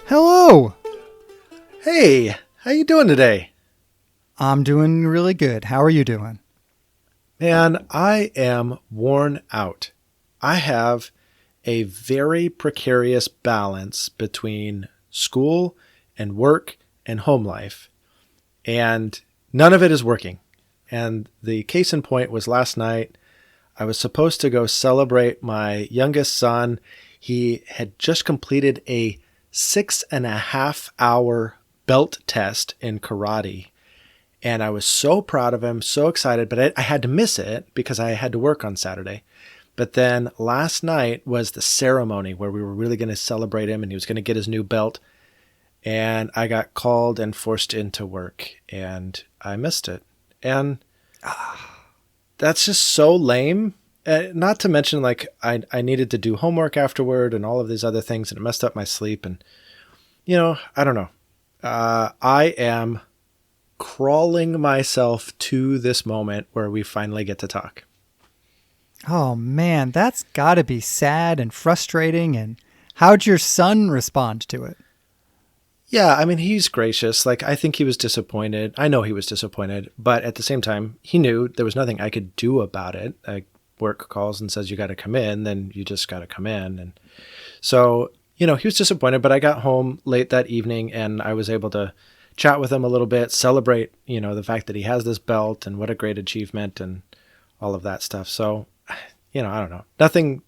Hello. Hey, how you doing today? I'm doing really good. How are you doing? Man, I am worn out. I have a very precarious balance between school and work and home life, and none of it is working. And the case in point was last night. I was supposed to go celebrate my youngest son. He had just completed a 6.5-hour belt test in karate. And I was so proud of him, so excited, but I had to miss it because I had to work on Saturday. But then last night was the ceremony where we were really going to celebrate him and he was going to get his new belt. And I got called and forced into work and I missed it. And that's just so lame. Not to mention, like, I needed to do homework afterward and all of these other things, and it messed up my sleep. And, I don't know. I am crawling myself to this moment where we finally get to talk. Oh, man, that's got to be sad and frustrating. And how'd your son respond to it? Yeah, I mean, he's gracious. Like, I think he was disappointed. I know he was disappointed. But at the same time, he knew there was nothing I could do about it. Like, work calls and says you got to come in, then you just got to come in. And so, he was disappointed, but I got home late that evening and I was able to chat with him a little bit, celebrate, the fact that he has this belt and what a great achievement and all of that stuff. So, I don't know. Nothing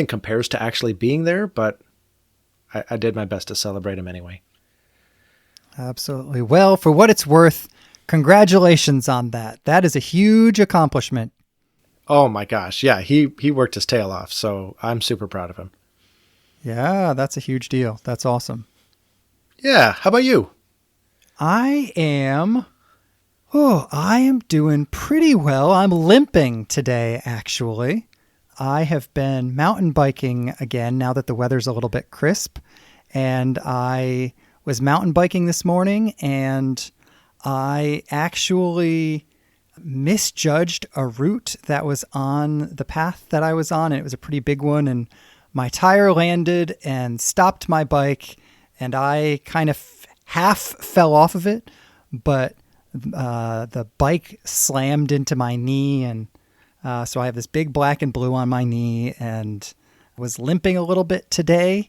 compares to actually being there, but I did my best to celebrate him anyway. Absolutely. Well, for what it's worth, congratulations on that. That is a huge accomplishment. Oh my gosh. Yeah, he worked his tail off, so I'm super proud of him. Yeah, that's a huge deal. That's awesome. Yeah, how about you? I am doing pretty well. I'm limping today, actually. I have been mountain biking again now that the weather's a little bit crisp, and I was mountain biking this morning, and I actually misjudged a route that was on the path that I was on, and it was a pretty big one, and my tire landed and stopped my bike, and I kind of half fell off of it, but the bike slammed into my knee, and so I have this big black and blue on my knee, and was limping a little bit today,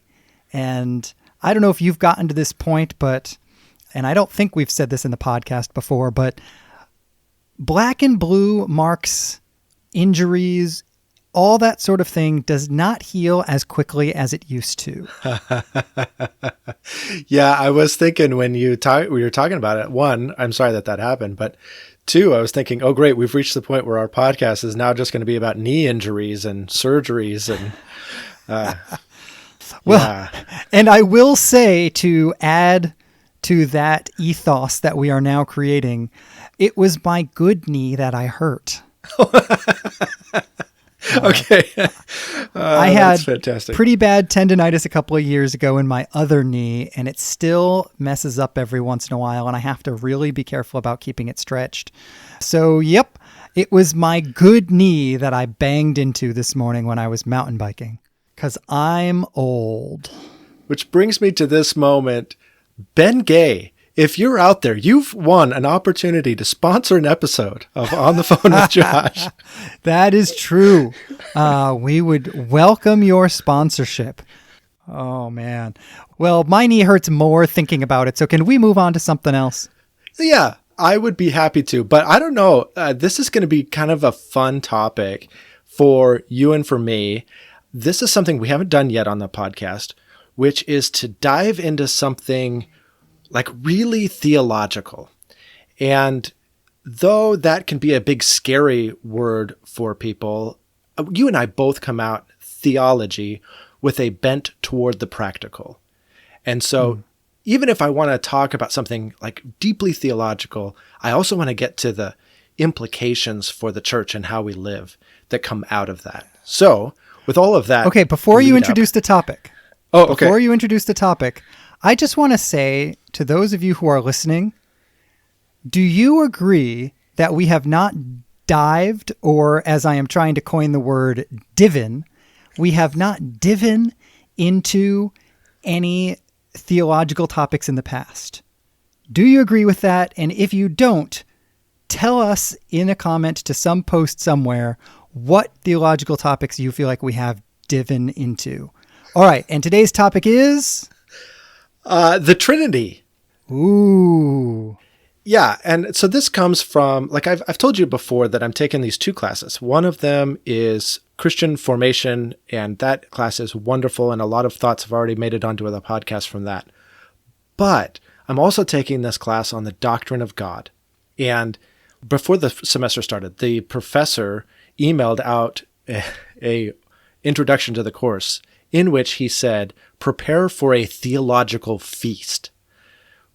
and I don't know if you've gotten to this point, and I don't think we've said this in the podcast before, but black and blue marks, injuries, all that sort of thing does not heal as quickly as it used to. Yeah, I was thinking when we were talking about it, one, I'm sorry that happened, but two, I was thinking, oh great, we've reached the point where our podcast is now just going to be about knee injuries and surgeries and well, yeah. And I will say, to add to that ethos that we are now creating, it was my good knee that I hurt. Okay. I had fantastic. Pretty bad tendonitis a couple of years ago in my other knee, and it still messes up every once in a while, and I have to really be careful about keeping it stretched. So, yep, it was my good knee that I banged into this morning when I was mountain biking, because I'm old. Which brings me to this moment. Ben Gay, if you're out there, you've won an opportunity to sponsor an episode of On the Phone with Josh. That is true. We would welcome your sponsorship. Oh, man. Well, my knee hurts more thinking about it. So can we move on to something else? Yeah, I would be happy to. But I don't know. This is going to be kind of a fun topic for you and for me. This is something we haven't done yet on the podcast, which is to dive into something like really theological. And though that can be a big scary word for people, you and I both come out theology with a bent toward the practical. And so even if I want to talk about something like deeply theological, I also want to get to the implications for the church and how we live that come out of that. So with all of that. Okay, before you introduce the topic. Before you introduce the topic, I just want to say to those of you who are listening, do you agree that we have not dived, or as I am trying to coin the word, divin, we have not divin into any theological topics in the past. Do you agree with that? And if you don't, tell us in a comment to some post somewhere what theological topics you feel like we have divin into. All right, and today's topic is... the Trinity. Ooh. Yeah, and so this comes from, like I've told you before that I'm taking these two classes. One of them is Christian formation, and that class is wonderful, and a lot of thoughts have already made it onto the podcast from that. But I'm also taking this class on the doctrine of God. And before the semester started, the professor emailed out a introduction to the course in which he said, prepare for a theological feast,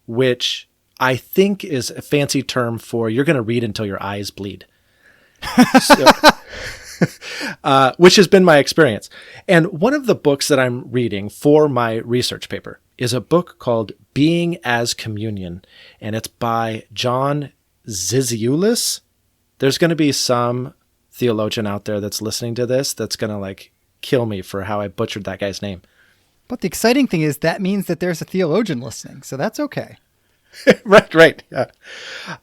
which I think is a fancy term for you're going to read until your eyes bleed, which has been my experience. And one of the books that I'm reading for my research paper is a book called Being as Communion, and it's by John Zizioulas. There's going to be some theologian out there that's listening to this that's going to kill me for how I butchered that guy's name. But the exciting thing is that means that there's a theologian listening, so that's okay. Right. Yeah.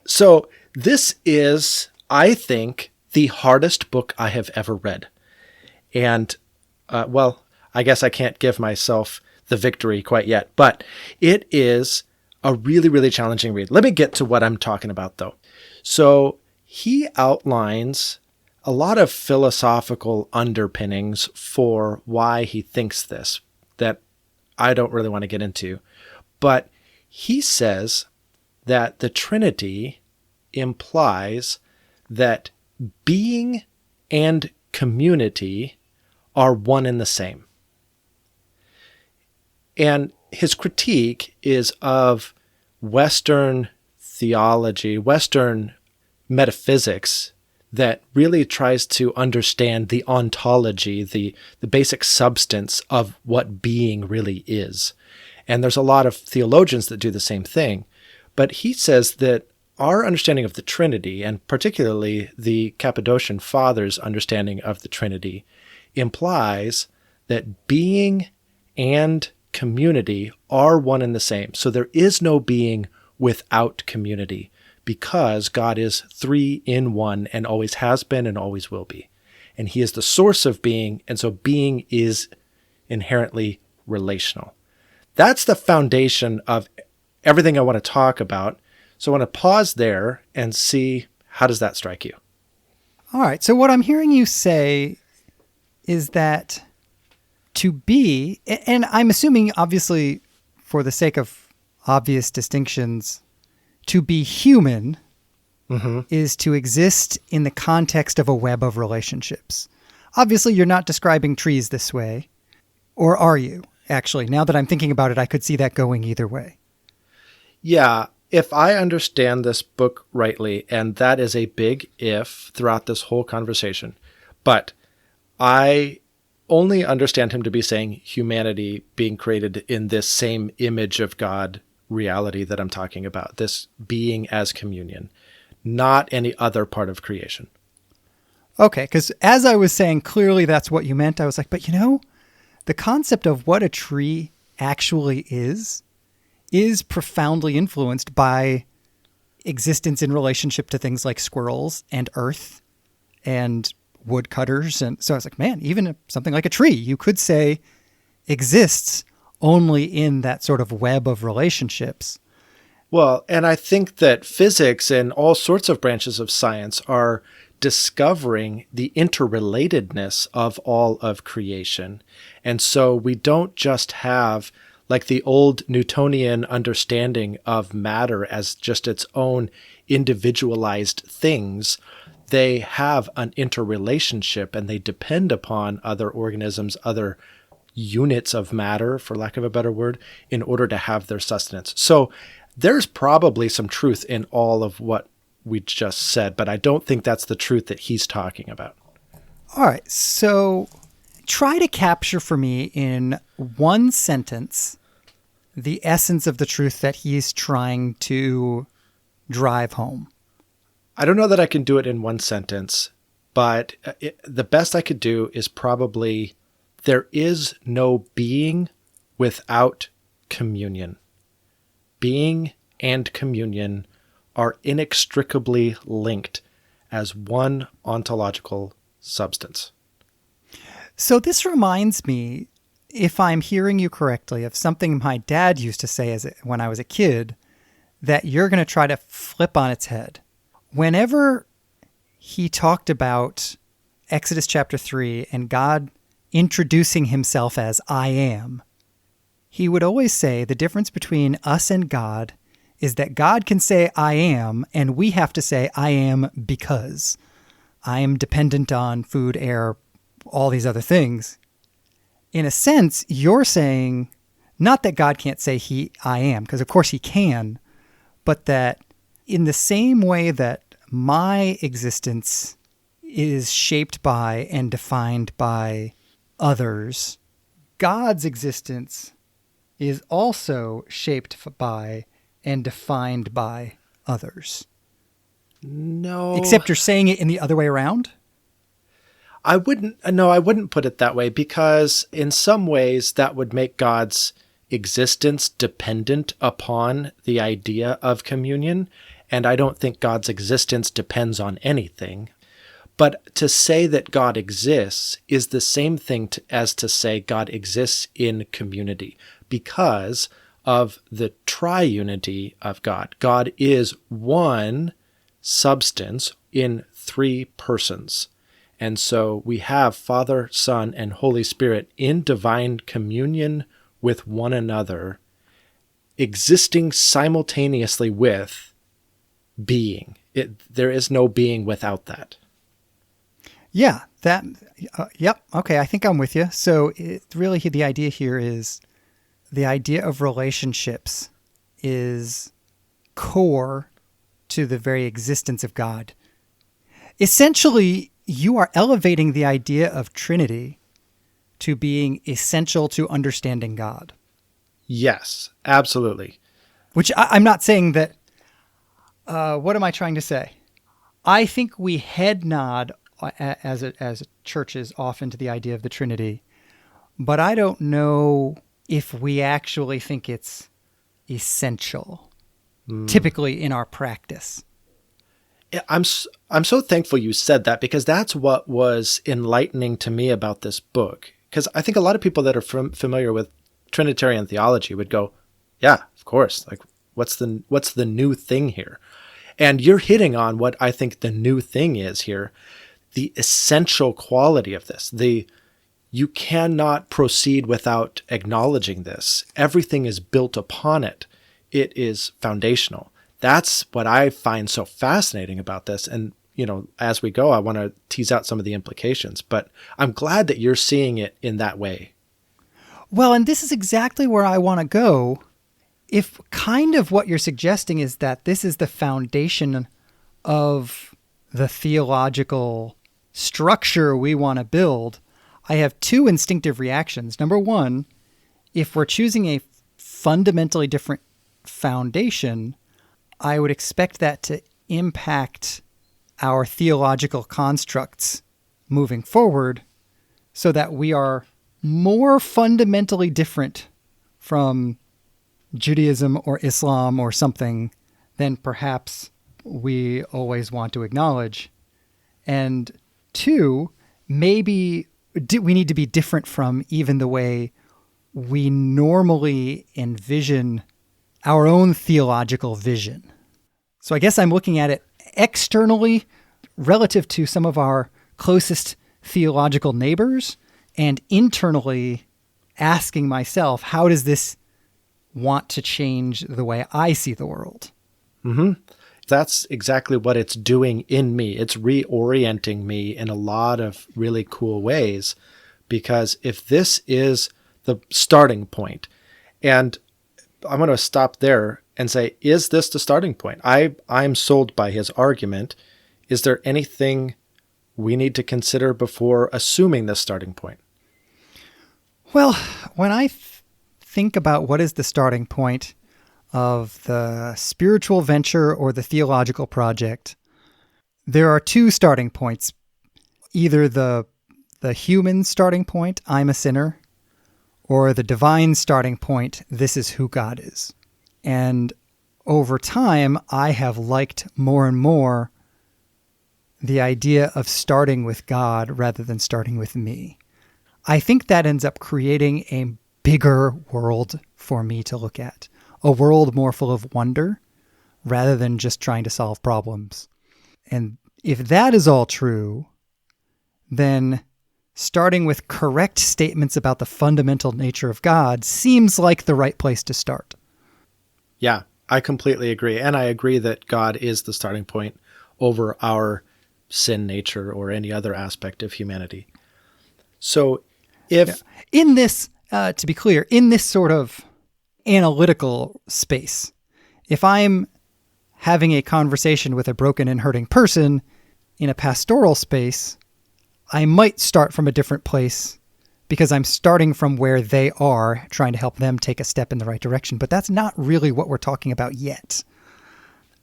So this is, I think, the hardest book I have ever read. And, I guess I can't give myself the victory quite yet, but it is a really, really challenging read. Let me get to what I'm talking about, though. So he outlines a lot of philosophical underpinnings for why he thinks this that I don't really want to get into. But he says that the Trinity implies that being and community are one and the same. And his critique is of Western theology, Western metaphysics that really tries to understand the ontology, the basic substance of what being really is. And there's a lot of theologians that do the same thing. But he says that our understanding of the Trinity, and particularly the Cappadocian Fathers' understanding of the Trinity, implies that being and community are one and the same. So there is no being without community, because God is three in one and always has been and always will be. And he is the source of being, and so being is inherently relational. That's the foundation of everything I want to talk about. So I want to pause there and see, how does that strike you? All right. So what I'm hearing you say is that to be, and I'm assuming, obviously, for the sake of obvious distinctions, to be human is to exist in the context of a web of relationships. Obviously, you're not describing trees this way. Or are you? Actually, now that I'm thinking about it, I could see that going either way. Yeah, if I understand this book rightly, and that is a big if throughout this whole conversation, but I only understand him to be saying humanity being created in this same image of God reality that I'm talking about, this being as communion, not any other part of creation. Okay, because as I was saying, clearly that's what you meant. I was like, but the concept of what a tree actually is profoundly influenced by existence in relationship to things like squirrels and earth and woodcutters. And so I was like, man, even something like a tree, you could say exists only in that sort of web of relationships. Well, and I think that physics and all sorts of branches of science are discovering the interrelatedness of all of creation. And so we don't just have the old Newtonian understanding of matter as just its own individualized things. They have an interrelationship and they depend upon other organisms, other units of matter, for lack of a better word, in order to have their sustenance. So there's probably some truth in all of what we just said, but I don't think that's the truth that he's talking about. All right. So try to capture for me in one sentence the essence of the truth that he's trying to drive home. I don't know that I can do it in one sentence, but the best I could do is probably there is no being without communion. Being and communion are inextricably linked as one ontological substance. So this reminds me, if I'm hearing you correctly, of something my dad used to say when I was a kid that you're going to try to flip on its head. Whenever he talked about Exodus chapter 3 and God introducing himself as I am, he would always say the difference between us and God is that God can say I am, and we have to say I am because I am dependent on food, air, all these other things. In a sense, you're saying not that God can't say I am, because of course he can, but that in the same way that my existence is shaped by and defined by others, God's existence is also shaped by and defined by others. No. Except you're saying it in the other way around? I wouldn't put it that way, because in some ways that would make God's existence dependent upon the idea of communion. And I don't think God's existence depends on anything. But to say that God exists is the same thing as to say God exists in community, because of the triunity of God. God is one substance in three persons. And so we have Father, Son, and Holy Spirit in divine communion with one another, existing simultaneously with being. There is no being without that. Yeah, yep. Okay, I think I'm with you. So really the idea here is the idea of relationships is core to the very existence of God. Essentially, you are elevating the idea of Trinity to being essential to understanding God. Yes, absolutely. Which I'm not saying that, what am I trying to say? I think we head nod as churches often to the idea of the Trinity, but I don't know if we actually think it's essential, typically in our practice. I'm so thankful you said that, because that's what was enlightening to me about this book. Because I think a lot of people that are familiar with Trinitarian theology would go, yeah, of course. Like, what's the new thing here? And you're hitting on what I think the new thing is here. The essential quality of this. You cannot proceed without acknowledging this. Everything is built upon it. It is foundational. That's what I find so fascinating about this. And, as we go, I want to tease out some of the implications, but I'm glad that you're seeing it in that way. Well, and this is exactly where I want to go. If kind of what you're suggesting is that this is the foundation of the theological structure we want to build, I have two instinctive reactions. Number one, if we're choosing a fundamentally different foundation, I would expect that to impact our theological constructs moving forward so that we are more fundamentally different from Judaism or Islam or something than perhaps we always want to acknowledge. And two, maybe we need to be different from even the way we normally envision our own theological vision. So I guess I'm looking at it externally relative to some of our closest theological neighbors, and internally asking myself, how does this want to change the way I see the world? Mm-hmm. That's exactly what it's doing in me. It's reorienting me in a lot of really cool ways, because if this is the starting point, and I'm going to stop there and say, is this the starting point? I'm sold by his argument. Is there anything we need to consider before assuming this starting point? Well, when I think about what is the starting point of the spiritual venture or the theological project, there are two starting points. Either the the human starting point, I'm a sinner, or the divine starting point, this is who God is. And over time, I have liked more and more the idea of starting with God rather than starting with me. I think that ends up creating a bigger world for me to look at, a world more full of wonder rather than just trying to solve problems. And if that is all true, then starting with correct statements about the fundamental nature of God seems like the right place to start. Yeah, I completely agree. And I agree that God is the starting point over our sin nature or any other aspect of humanity. So if... In this, to be clear, in this sort of analytical space, if I'm having a conversation with a broken and hurting person in a pastoral space, I might start from a different place because I'm starting from where they are, trying to help them take a step in the right direction. But that's not really what we're talking about yet.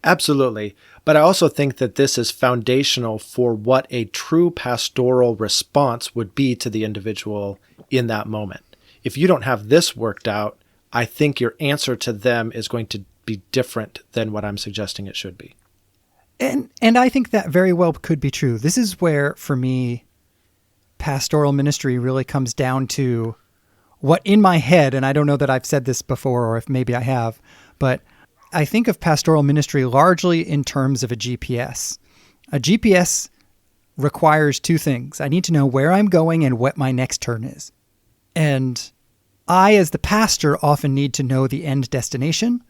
Absolutely. But I also think that this is foundational for what a true pastoral response would be to the individual in that moment. If you don't have this worked out, I think your answer to them is going to be different than what I'm suggesting it should be. And I think that very well could be true. This is where, for me, pastoral ministry really comes down to what in my head, and I don't know that I've said this before or if maybe I have, but I think of pastoral ministry largely in terms of a GPS. A GPS requires two things. I need to know where I'm going and what my next turn is. And I, as the pastor, often need to know the end destination,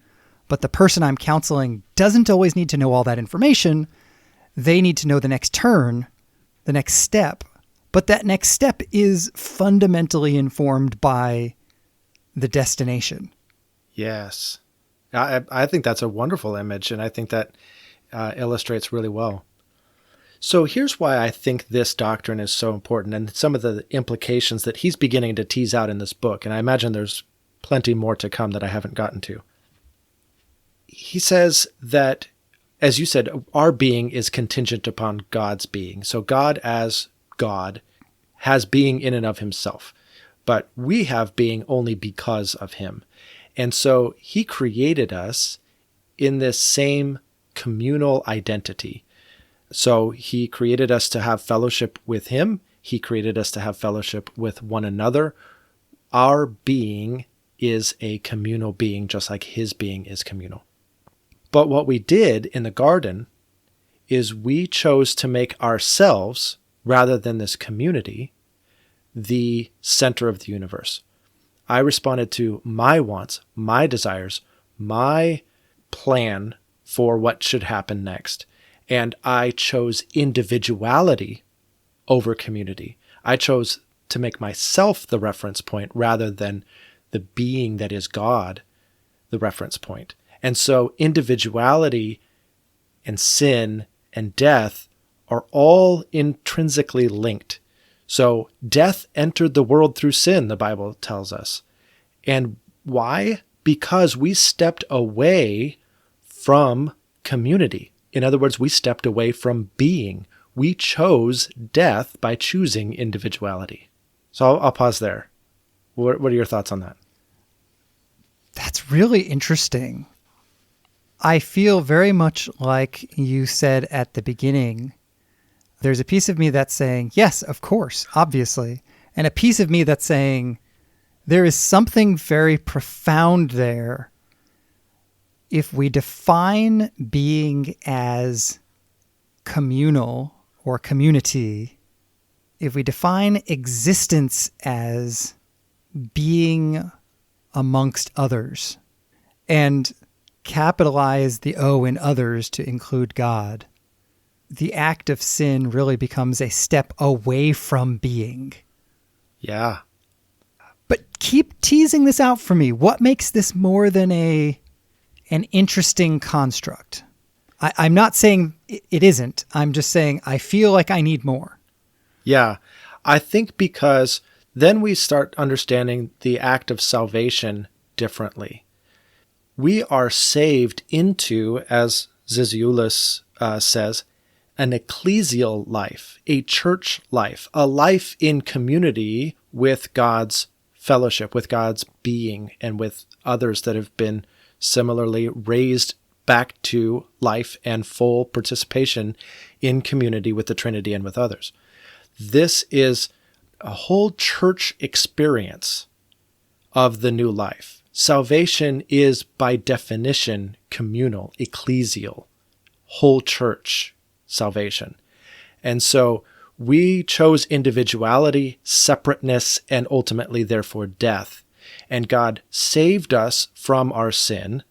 but the person I'm counseling doesn't always need to know all that information. They need to know the next turn, the next step. But that next step is fundamentally informed by the destination. Yes. I think that's a wonderful image, and I think that illustrates really well. So here's why I think this doctrine is so important and some of the implications that he's beginning to tease out in this book, and I imagine there's plenty more to come that I haven't gotten to. He says that, as you said, our being is contingent upon God's being. So God as God has being in and of himself, but we have being only because of him. And so he created us in this same communal identity. So he created us to have fellowship with him. He created us to have fellowship with one another. Our being is a communal being, just like his being is communal. But what we did in the garden is we chose to make ourselves, rather than this community, the center of the universe. I responded to my wants, my desires, my plan for what should happen next. And I chose individuality over community. I chose to make myself the reference point rather than the being that is God, the reference point. And so individuality and sin and death are all intrinsically linked. So death entered the world through sin, the Bible tells us. And why? Because we stepped away from community. In other words, we stepped away from being. We chose death by choosing individuality. So I'll pause there. What are your thoughts on that? That's really interesting. I feel very much like you said at the beginning. There's a piece of me that's saying, yes, of course, obviously. And a piece of me that's saying, there is something very profound there. If we define being as communal or community, if we define existence as being amongst others and capitalize the O in others to include God, the act of sin really becomes a step away from being. Yeah. But keep teasing this out for me. What makes this more than an interesting construct? I'm not saying it isn't. I'm just saying I feel like I need more. Yeah. I think because then we start understanding the act of salvation differently. We are saved into, as Zizioulas says, an ecclesial life, a church life, a life in community with God's fellowship, with God's being, and with others that have been similarly raised back to life and full participation in community with the Trinity and with others. This is a whole church experience of the new life. Salvation is by definition communal, ecclesial, whole church salvation. And so we chose individuality, separateness, and ultimately, therefore, death. And God saved us from our sin,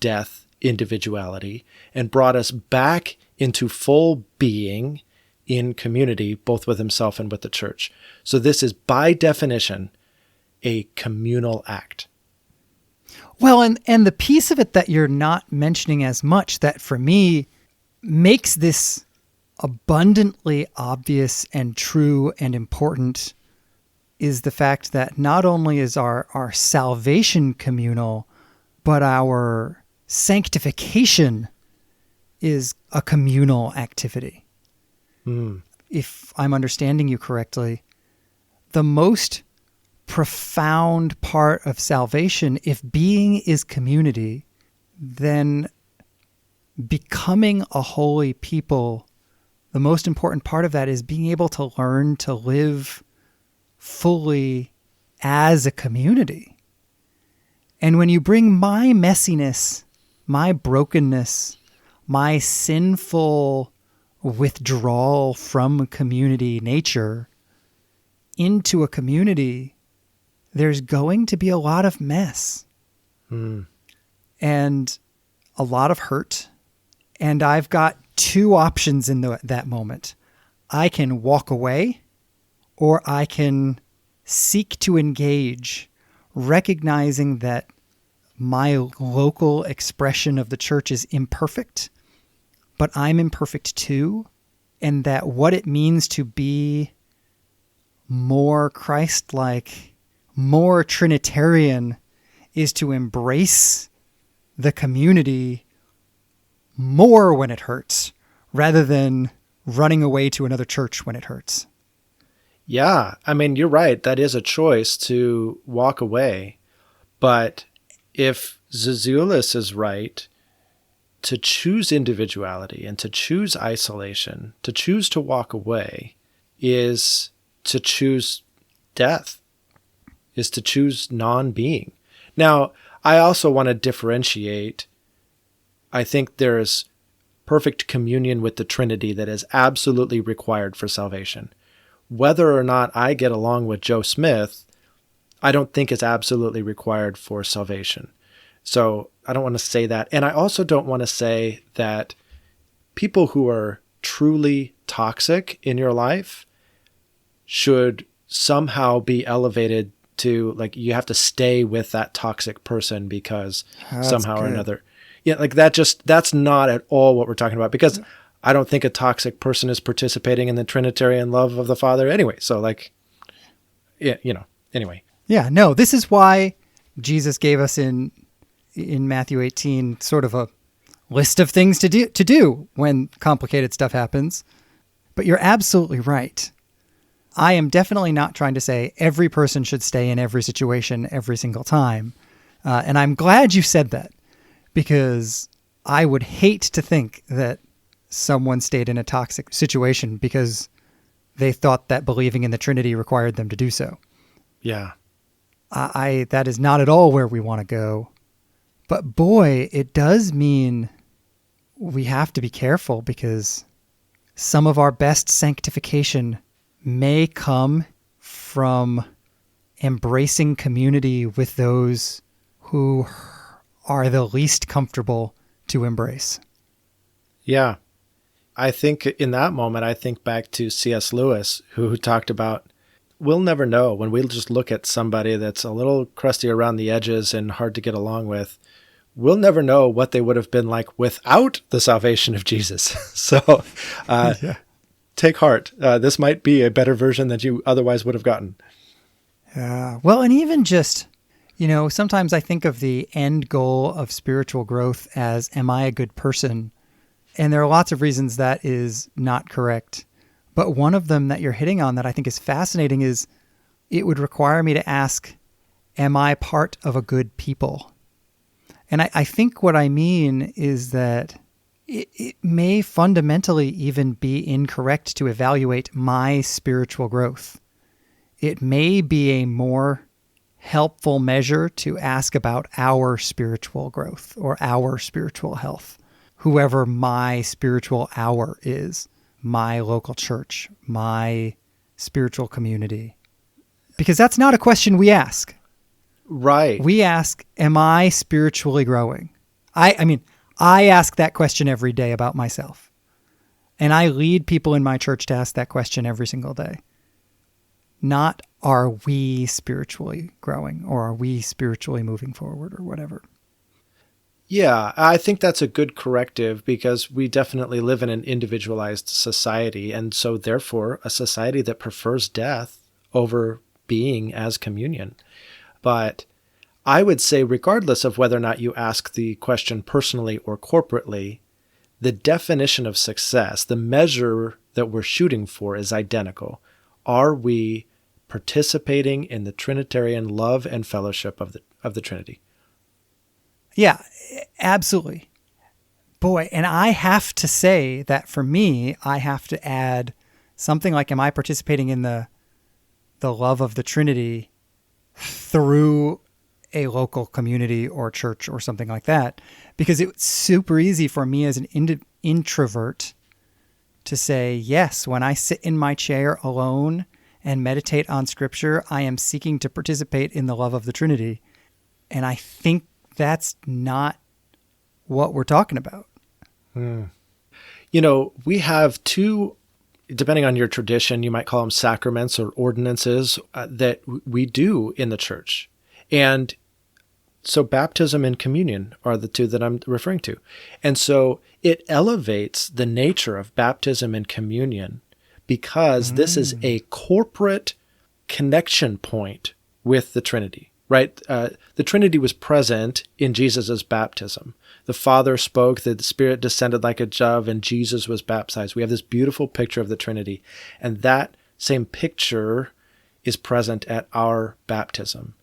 death, individuality, and brought us back into full being in community, both with himself and with the church. So this is, by definition, a communal act. Well, and the piece of it that you're not mentioning as much that for me makes this abundantly obvious and true and important is the fact that not only is our salvation communal, but our sanctification is a communal activity. If I'm understanding you correctly, the most profound part of salvation, if being is community, then becoming a holy people, the most important part of that is being able to learn to live fully as a community. And when you bring my messiness, my brokenness, my sinful withdrawal from community nature into a community, there's going to be a lot of mess and a lot of hurt. And I've got two options in that moment. I can walk away or I can seek to engage, recognizing that my local expression of the church is imperfect, but I'm imperfect too. And that what it means to be more Christ-like, more Trinitarian, is to embrace the community more when it hurts, rather than running away to another church when it hurts. Yeah, I mean, you're right. That is a choice to walk away. But if Zazulus is right, to choose individuality and to choose isolation, to choose to walk away, is to choose death, is to choose non-being. Now, I also want to differentiate. I think there's perfect communion with the Trinity that is absolutely required for salvation. Whether or not I get along with Joe Smith, I don't think is absolutely required for salvation. So I don't want to say that. And I also don't want to say that people who are truly toxic in your life should somehow be elevated to, like, you have to stay with that toxic person because somehow or another. Yeah, like that's not at all what we're talking about, because I don't think a toxic person is participating in the Trinitarian love of the Father anyway. So, like, yeah, anyway. Yeah, no, this is why Jesus gave us in Matthew 18 sort of a list of things to do when complicated stuff happens. But you're absolutely right. I am definitely not trying to say every person should stay in every situation every single time. And I'm glad you said that, because I would hate to think that someone stayed in a toxic situation because they thought that believing in the Trinity required them to do so. Yeah. That is not at all where we want to go. But boy, it does mean we have to be careful, because some of our best sanctification may come from embracing community with those who are the least comfortable to embrace. Yeah. I think in that moment, I think back to C.S. Lewis, who talked about, we'll never know when we just look at somebody that's a little crusty around the edges and hard to get along with. We'll never know what they would have been like without the salvation of Jesus. So take heart. This might be a better version than you otherwise would have gotten. Well, and even just, sometimes I think of the end goal of spiritual growth as, am I a good person? And there are lots of reasons that is not correct. But one of them that you're hitting on that I think is fascinating is it would require me to ask, am I part of a good people? And I think what I mean is that it may fundamentally even be incorrect to evaluate my spiritual growth. It may be a more helpful measure to ask about our spiritual growth or our spiritual health, whoever my spiritual hour is, my local church, my spiritual community. Because that's not a question we ask. Right. We ask, am I spiritually growing? I ask that question every day about myself. And I lead people in my church to ask that question every single day. Not, are we spiritually growing or are we spiritually moving forward or whatever? Yeah, I think that's a good corrective because we definitely live in an individualized society. And so therefore, a society that prefers death over being as communion. But I would say, regardless of whether or not you ask the question personally or corporately, the definition of success, the measure that we're shooting for is identical. Are we participating in the Trinitarian love and fellowship of the Trinity? Yeah, absolutely. Boy, and I have to say that for me, I have to add something like, am I participating in the love of the Trinity through a local community or church or something like that? Because it's super easy for me as an introvert to say, yes, when I sit in my chair alone and meditate on Scripture, I am seeking to participate in the love of the Trinity. And I think that's not what we're talking about. You know, we have two, depending on your tradition, you might call them sacraments or ordinances that we do in the church. And so baptism and communion are the two that I'm referring to. And so it elevates the nature of baptism and communion because this is a corporate connection point with the Trinity, right? The Trinity was present in Jesus's baptism. The Father spoke, the Spirit descended like a dove, and Jesus was baptized. We have this beautiful picture of the Trinity. And that same picture is present at our baptism.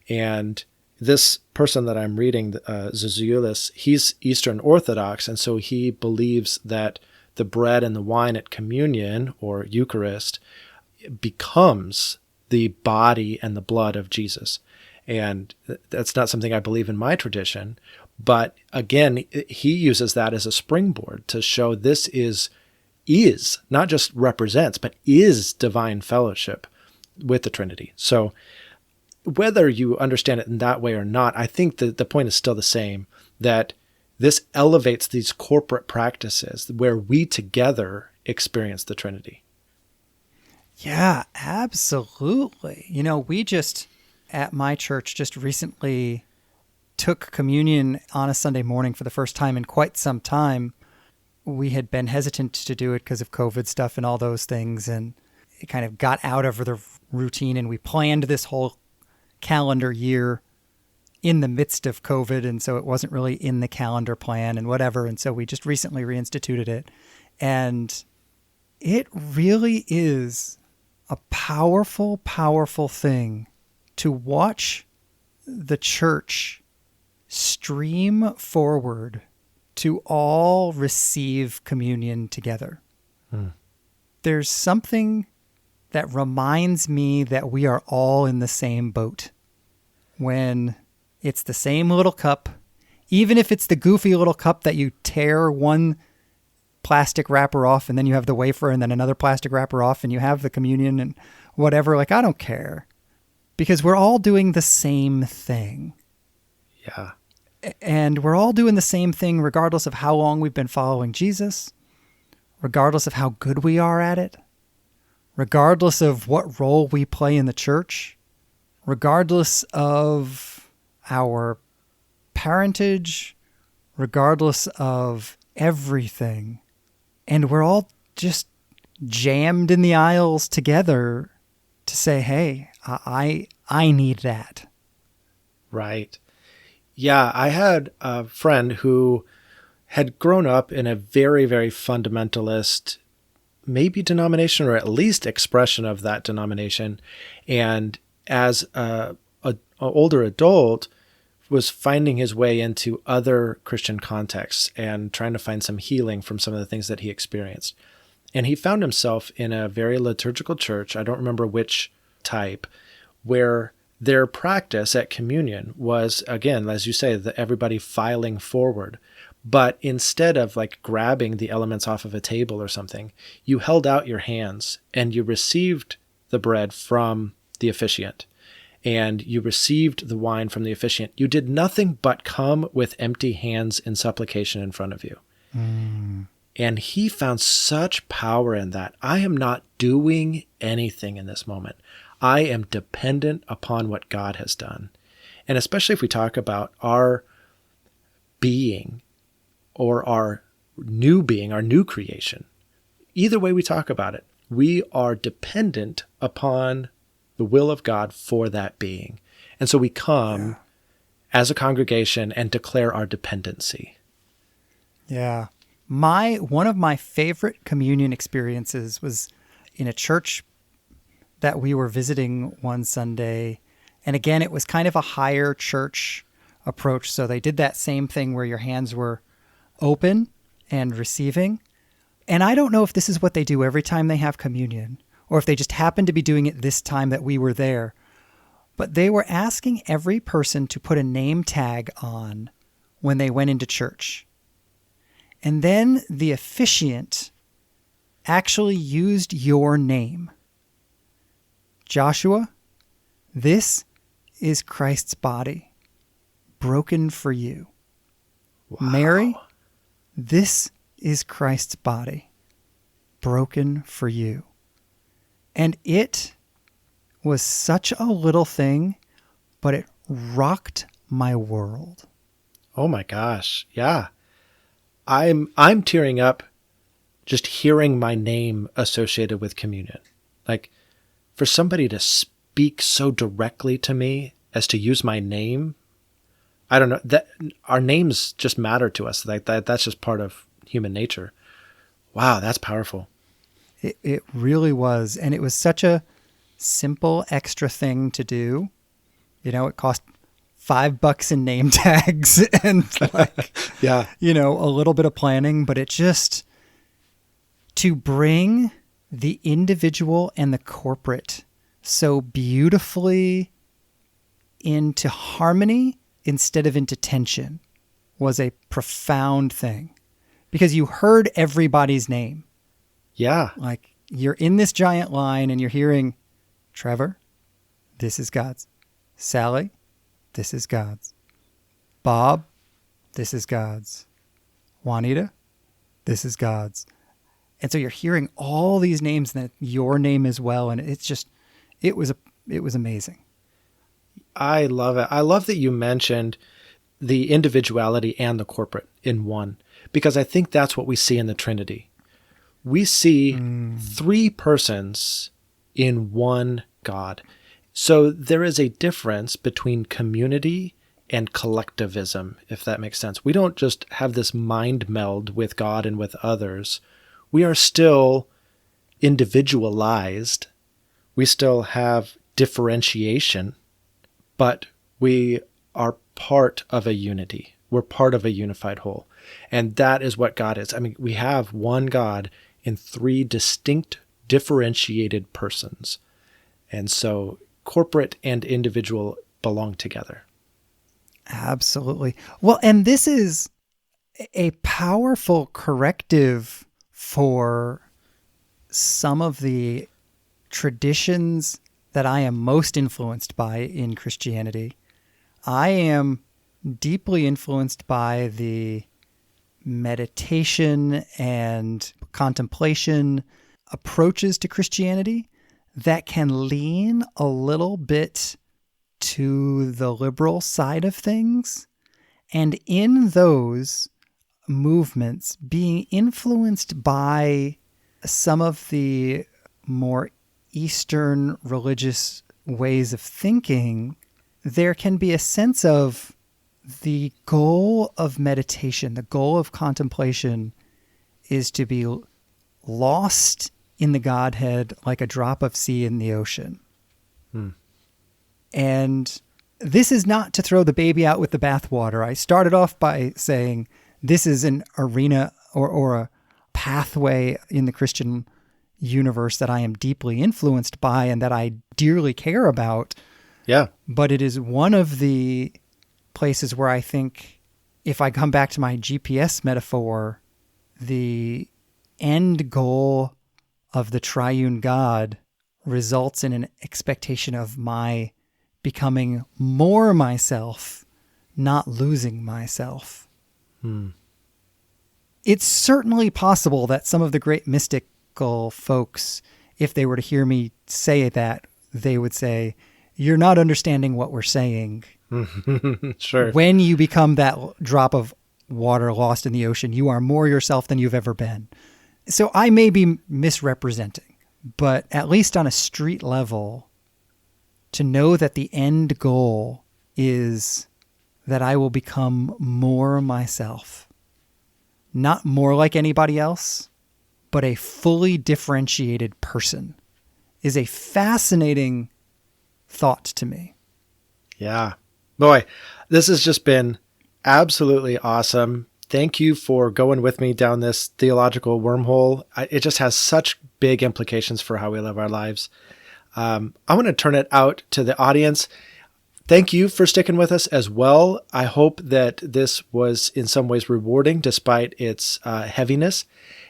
And this person that I'm reading, Zuzulus, he's Eastern Orthodox, and so he believes that the bread and the wine at communion, or Eucharist, becomes the body and the blood of Jesus. And that's not something I believe in my tradition. But again, he uses that as a springboard to show this is not just represents, but is divine fellowship with the Trinity. So whether you understand it in that way or not, I think that the point is still the same, that this elevates these corporate practices where we together experience the Trinity. Yeah, absolutely. You know, we just, at my church, just recently took communion on a Sunday morning for the first time in quite some time. We had been hesitant to do it because of COVID stuff and all those things, and it kind of got out of the routine, and we planned this whole calendar year in the midst of COVID, and so it wasn't really in the calendar plan and whatever, and so we just recently reinstituted it. And it really is a powerful, powerful thing to watch the church stream forward to all receive communion together. There's something that reminds me that we are all in the same boat when it's the same little cup, even if it's the goofy little cup that you tear one plastic wrapper off and then you have the wafer and then another plastic wrapper off and you have the communion and whatever. Like, I don't care, because we're all doing the same thing. Yeah. And we're all doing the same thing regardless of how long we've been following Jesus, regardless of how good we are at it, regardless of what role we play in the church, regardless of our parentage, regardless of everything. And we're all just jammed in the aisles together to say, hey, I need that. Right. Yeah, I had a friend who had grown up in a very, very fundamentalist, maybe denomination, or at least expression of that denomination. And as a older adult, was finding his way into other Christian contexts and trying to find some healing from some of the things that he experienced. And he found himself in a very liturgical church, I don't remember which type, where their practice at communion was, again, as you say, everybody filing forward. But instead of like grabbing the elements off of a table or something, you held out your hands and you received the bread from the officiant, and you received the wine from the officiant. You did nothing but come with empty hands in supplication in front of you. And he found such power in that. I am not doing anything in this moment. I am dependent upon what God has done. And especially if we talk about our being or our new being, our new creation, either way we talk about it, we are dependent upon the will of God for that being. And so we come as a congregation and declare our dependency. Yeah. One of my favorite communion experiences was in a church that we were visiting one Sunday. And again, it was kind of a higher church approach. So they did that same thing where your hands were open and receiving. And I don't know if this is what they do every time they have communion, or if they just happened to be doing it this time that we were there. But they were asking every person to put a name tag on when they went into church. And then the officiant actually used your name. Joshua, this is Christ's body, broken for you. Wow. Mary, this is Christ's body, broken for you. And it was such a little thing, but it rocked my world. Oh my gosh. Yeah. I'm tearing up just hearing my name associated with communion. Like, for somebody to speak so directly to me as to use my name, I don't know, that our names just matter to us. Like that's just part of human nature. Wow, that's powerful. It really was. And it was such a simple extra thing to do. You know, it cost $5 in name tags and like, yeah, you know, a little bit of planning, but it just, to bring the individual and the corporate so beautifully into harmony instead of into tension was a profound thing, because you heard everybody's name. Yeah. Like, you're in this giant line and you're hearing, Trevor, this is God's. Sally, this is God's. Bob, this is God's. Juanita, this is God's. And so you're hearing all these names and your name as well. And it's just, it was amazing. I love it. I love that you mentioned the individuality and the corporate in one, because I think that's what we see in the Trinity. We see three persons in one God. So there is a difference between community and collectivism, if that makes sense. We don't just have this mind meld with God and with others. We are still individualized. We still have differentiation, but we are part of a unity. We're part of a unified whole. And that is what God is. I mean, we have one God in three distinct, differentiated persons. And so corporate and individual belong together. Absolutely. Well, and this is a powerful corrective for some of the traditions that I am most influenced by in Christianity. I am deeply influenced by the meditation and contemplation approaches to Christianity that can lean a little bit to the liberal side of things. And in those movements, being influenced by some of the more Eastern religious ways of thinking, there can be a sense of the goal of meditation, the goal of contemplation is to be lost in the Godhead like a drop of sea in the ocean. And this is not to throw the baby out with the bathwater. I started off by saying this is an arena or a pathway in the Christian universe that I am deeply influenced by and that I dearly care about. Yeah. But it is one of the places where I think, if I come back to my GPS metaphor, the end goal of the triune God results in an expectation of my becoming more myself, not losing myself. It's certainly possible that some of the great mystical folks, if they were to hear me say that, they would say, you're not understanding what we're saying. Sure. When you become that drop of water lost in the ocean, you are more yourself than you've ever been. So I may be misrepresenting, but at least on a street level, to know that the end goal is that I will become more myself, not more like anybody else, but a fully differentiated person, is a fascinating thought to me. Yeah. Boy, this has just been absolutely awesome. Thank you for going with me down this theological wormhole. It just has such big implications for how we live our lives. I want to turn it out to the audience. Thank you for sticking with us as well. I hope that this was in some ways rewarding despite its heaviness.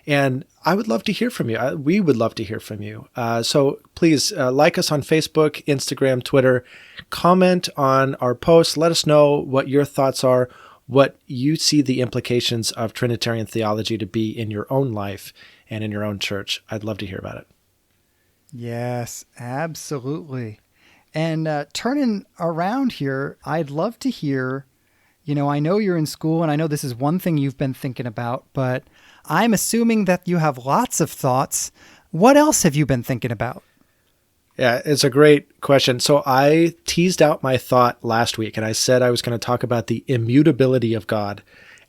And I would love to hear from you. We would love to hear from you. So please like us on Facebook, Instagram, Twitter. Comment on our posts. Let us know what your thoughts are, what you see the implications of Trinitarian theology to be in your own life and in your own church. I'd love to hear about it. Yes, absolutely. And turning around here, I'd love to hear, I know you're in school and I know this is one thing you've been thinking about, but I'm assuming that you have lots of thoughts. What else have you been thinking about? Yeah, it's a great question. So I teased out my thought last week and I said I was going to talk about the immutability of God.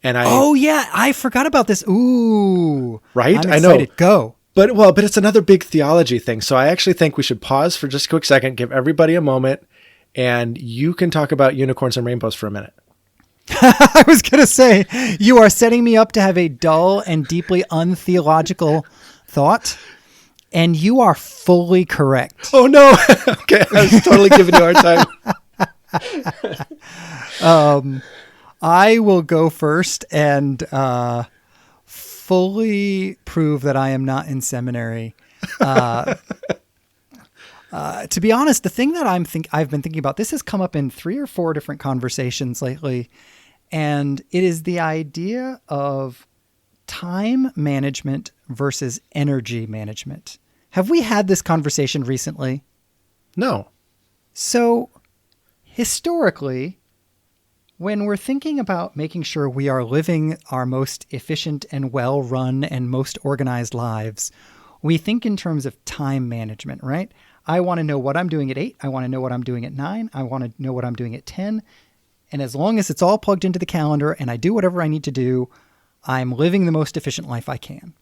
And Oh yeah, I forgot about this. Ooh. Right? I'm I know. excited. Go. But it's another big theology thing. So I actually think we should pause for just a quick second, give everybody a moment, and you can talk about unicorns and rainbows for a minute. I was going to say, you are setting me up to have a dull and deeply untheological thought, and you are fully correct. Oh, no. Okay, I was totally giving you a hard time. I will go first and fully prove that I am not in seminary. To be honest, the thing that I've been thinking about, this has come up in 3 or 4 different conversations lately, and it is the idea of time management versus energy management. Have we had this conversation recently? No. So, historically, when we're thinking about making sure we are living our most efficient and well-run and most organized lives, we think in terms of time management, right? I want to know what I'm doing at 8. I want to know what I'm doing at 9. I want to know what I'm doing at 10. And as long as it's all plugged into the calendar and I do whatever I need to do, I'm living the most efficient life I can.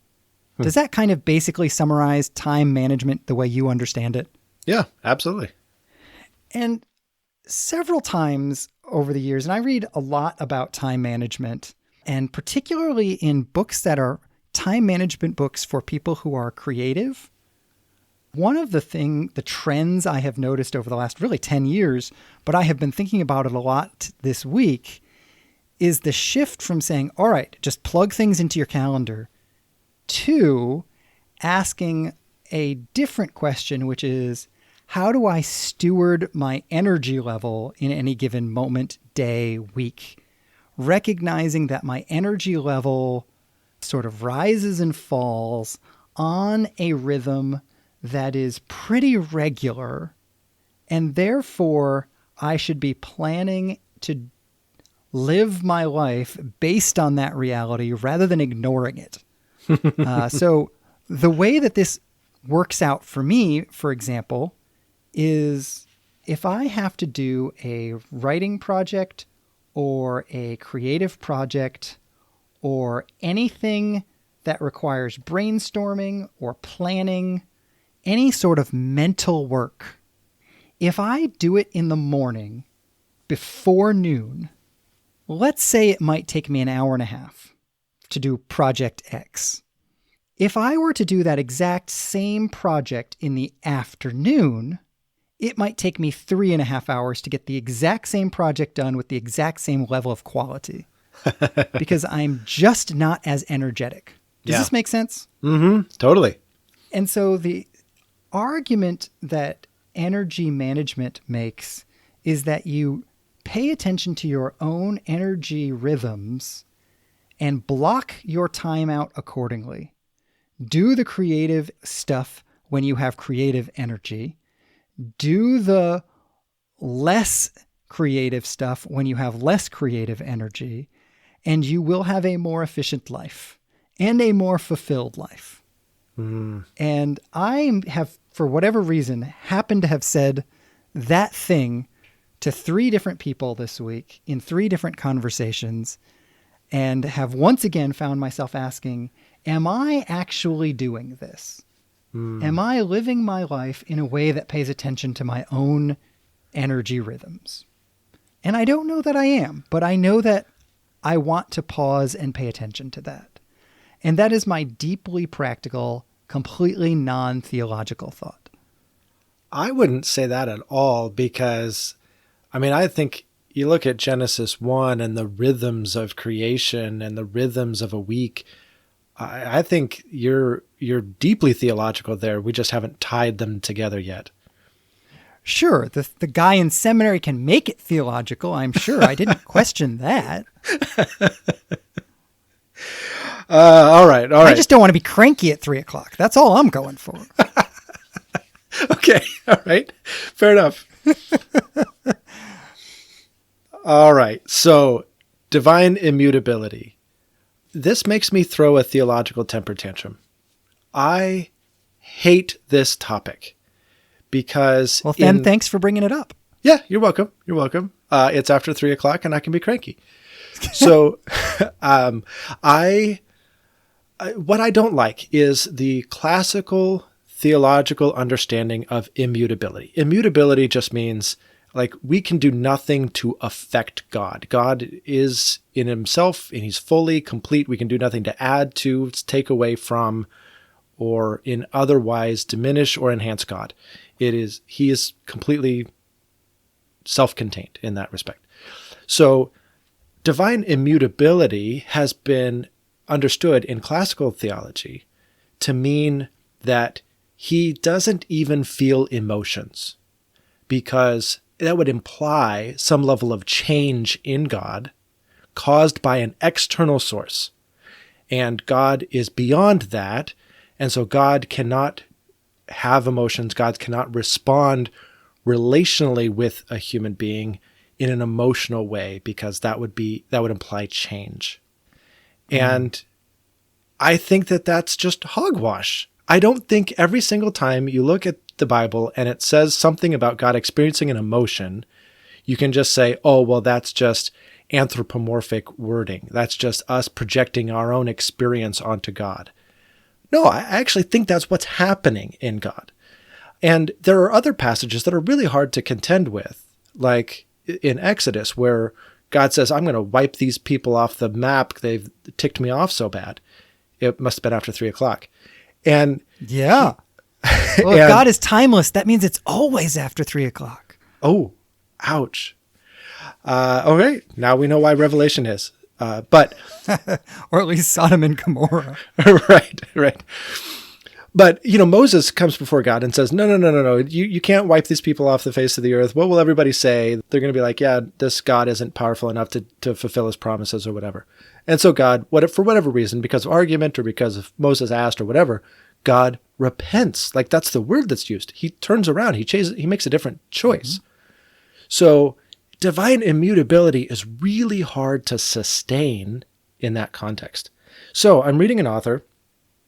Does that kind of basically summarize time management the way you understand it? Yeah, absolutely. And several times over the years, and I read a lot about time management, and particularly in books that are time management books for people who are creative. One of the trends I have noticed over the last really 10 years, but I have been thinking about it a lot this week, is the shift from saying, all right, just plug things into your calendar, to asking a different question, which is, how do I steward my energy level in any given moment, day, week? Recognizing that my energy level sort of rises and falls on a rhythm that is pretty regular, and therefore I should be planning to live my life based on that reality rather than ignoring it. So the way that this works out for me, for example, is if I have to do a writing project or a creative project or anything that requires brainstorming or planning, any sort of mental work, if I do it in the morning before noon, let's say it might take me an hour and a half to do project X. If I were to do that exact same project in the afternoon, it might take me 3.5 hours to get the exact same project done with the exact same level of quality because I'm just not as energetic. Does this make sense? Mm-hmm. Totally. And so the argument that energy management makes is that you pay attention to your own energy rhythms and block your time out accordingly. Do the creative stuff when you have creative energy. Do the less creative stuff when you have less creative energy, and you will have a more efficient life and a more fulfilled life. And I have, for whatever reason, happened to have said that thing to 3 different people this week in 3 different conversations, and have once again found myself asking, am I actually doing this? Am I living my life in a way that pays attention to my own energy rhythms? And I don't know that I am, but I know that I want to pause and pay attention to that. And that is my deeply practical, completely non-theological thought. I wouldn't say that at all because, I think you look at Genesis 1 and the rhythms of creation and the rhythms of a week. I think you're deeply theological there. We just haven't tied them together yet. Sure, the guy in seminary can make it theological, I'm sure. I didn't question that. All right. I just don't want to be cranky at 3 o'clock. That's all I'm going for. Okay. All right. Fair enough. All right. So, divine immutability. This makes me throw a theological temper tantrum. I hate this topic because... Well, then thanks for bringing it up. Yeah, you're welcome. You're welcome. It's after 3 o'clock and I can be cranky. So, what I don't like is the classical theological understanding of immutability. Immutability just means we can do nothing to affect God. God is in himself and he's fully complete. We can do nothing to add to, take away from, or in otherwise diminish or enhance God. He is completely self-contained in that respect. So divine immutability has been understood in classical theology to mean that he doesn't even feel emotions, because that would imply some level of change in God caused by an external source. And God is beyond that. And so God cannot have emotions. God cannot respond relationally with a human being in an emotional way, because that would imply change. And I think that that's just hogwash. I don't think every single time you look at the Bible and it says something about God experiencing an emotion, you can just say, oh, well, that's just anthropomorphic wording. That's just us projecting our own experience onto God. No, I actually think that's what's happening in God. And there are other passages that are really hard to contend with, like in Exodus, where God says, I'm going to wipe these people off the map. They've ticked me off so bad. It must have been after 3 o'clock. And yeah. Well, if God is timeless, that means it's always after 3 o'clock. Oh, ouch. Okay, now we know why Revelation is. But or at least Sodom and Gomorrah. Right. But, Moses comes before God and says, no. You can't wipe these people off the face of the earth. What will everybody say? They're going to be like, yeah, this God isn't powerful enough to fulfill his promises or whatever. And so God, for whatever reason, because of argument or because of Moses asked or whatever, God repents. That's the word that's used. He turns around. He makes a different choice. Mm-hmm. So divine immutability is really hard to sustain in that context. So I'm reading an author.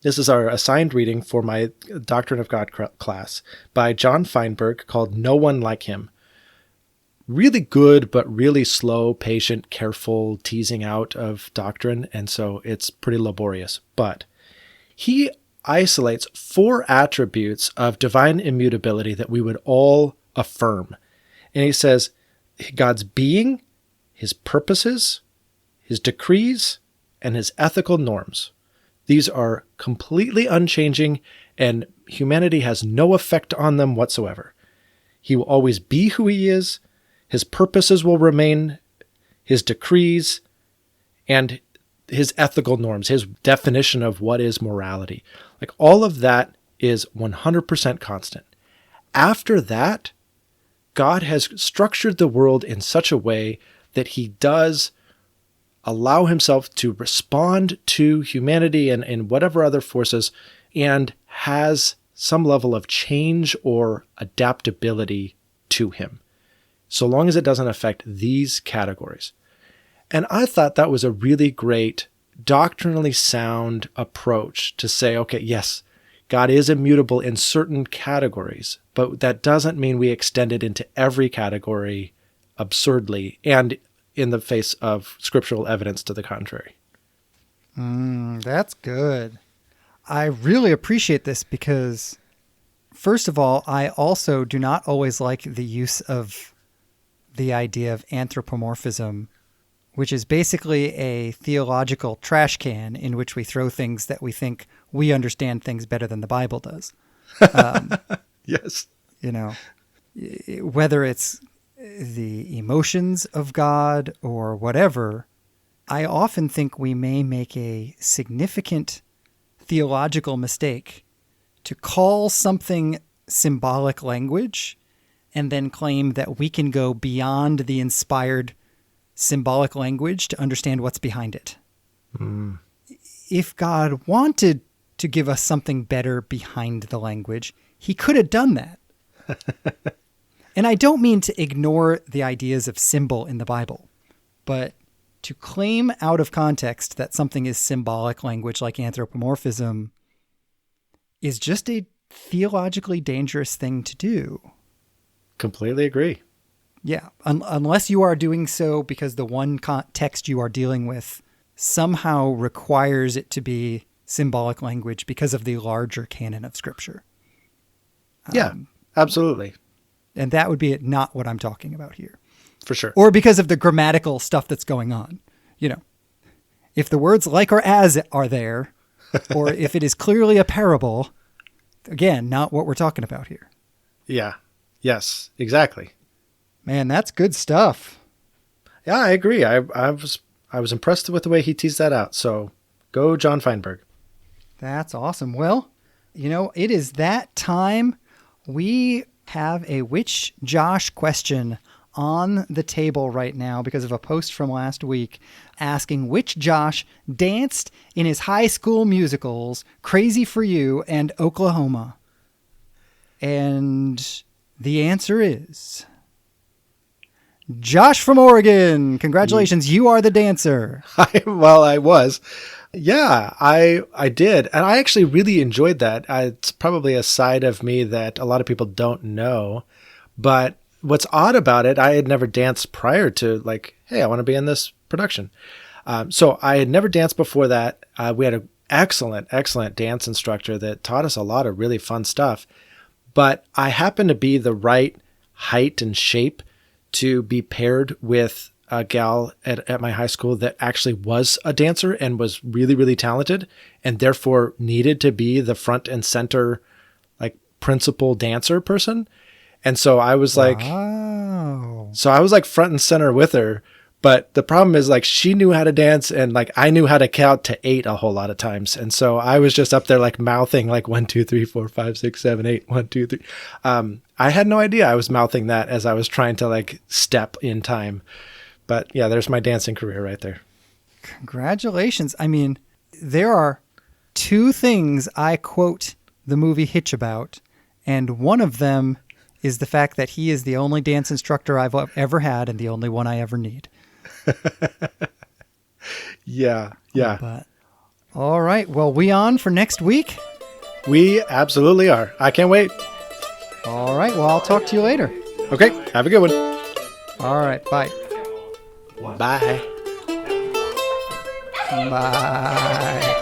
This is our assigned reading for my Doctrine of God class by John Feinberg, called No One Like Him. really good, but really slow, patient, careful teasing out of doctrine. And so it's pretty laborious. But he isolates 4 attributes of divine immutability that we would all affirm. And he says God's being, his purposes, his decrees, and his ethical norms. These are completely unchanging, and humanity has no effect on them whatsoever. He will always be who he is. His purposes will remain, his decrees, and his ethical norms, his definition of what is morality. Like all of that is 100% constant. After that, God has structured the world in such a way that he does allow himself to respond to humanity and whatever other forces, and has some level of change or adaptability to him, so long as it doesn't affect these categories. And I thought that was a really great, doctrinally sound approach to say, okay, yes, God is immutable in certain categories, but that doesn't mean we extend it into every category absurdly and in the face of scriptural evidence to the contrary. That's good. I really appreciate this because, first of all, I also do not always like the use of the idea of anthropomorphism, which is basically a theological trash can in which we throw things that we think we understand things better than the Bible does. Yes. You know, whether it's the emotions of God or whatever, I often think we may make a significant theological mistake to call something symbolic language and then claim that we can go beyond the inspired symbolic language to understand what's behind it. If God wanted to give us something better behind the language, he could have done that. And I don't mean to ignore the ideas of symbol in the Bible, but to claim out of context that something is symbolic language like anthropomorphism is just a theologically dangerous thing to do. Completely agree. Yeah, unless you are doing so because the one text you are dealing with somehow requires it to be symbolic language because of the larger canon of Scripture. Yeah, absolutely. And that would be not what I'm talking about here. For sure. Or because of the grammatical stuff that's going on. You know, if the words like or as are there, or if it is clearly a parable, again, not what we're talking about here. Yeah. Yes, exactly. Man, that's good stuff. Yeah, I agree. I was impressed with the way he teased that out. So go John Feinberg. That's awesome. Well, you know, it is that time. We have a Which Josh question on the table right now because of a post from last week asking which Josh danced in his high school musicals, Crazy for You and Oklahoma. And the answer is Josh from Oregon. Congratulations. You are the dancer. Well, I was. Yeah, I did. And I actually really enjoyed that. It's probably a side of me that a lot of people don't know. But what's odd about it, I had never danced prior to like, hey, I want to be in this production. So I had never danced before that. We had an excellent dance instructor that taught us a lot of really fun stuff. But I happened to be the right height and shape to be paired with a gal at my high school that actually was a dancer and was really, really talented and therefore needed to be the front and center, like principal dancer person. And so I was like, wow. So I was like front and center with her. But the problem is like she knew how to dance and like I knew how to count to 8 a whole lot of times. And so I was just up there like mouthing like 1, 2, 3, 4, 5, 6, 7, 8, 1, 2, 3. I had no idea I was mouthing that as I was trying to like step in time. But yeah, there's my dancing career right there. Congratulations. I mean, there are 2 things I quote the movie Hitch about, and one of them is the fact that he is the only dance instructor I've ever had and the only one I ever need. Yeah. But all right. Well, we on for next week? We absolutely are. I can't wait. All right. Well, I'll talk to you later. Okay. Have a good one. All right. Bye. Bye. Bye.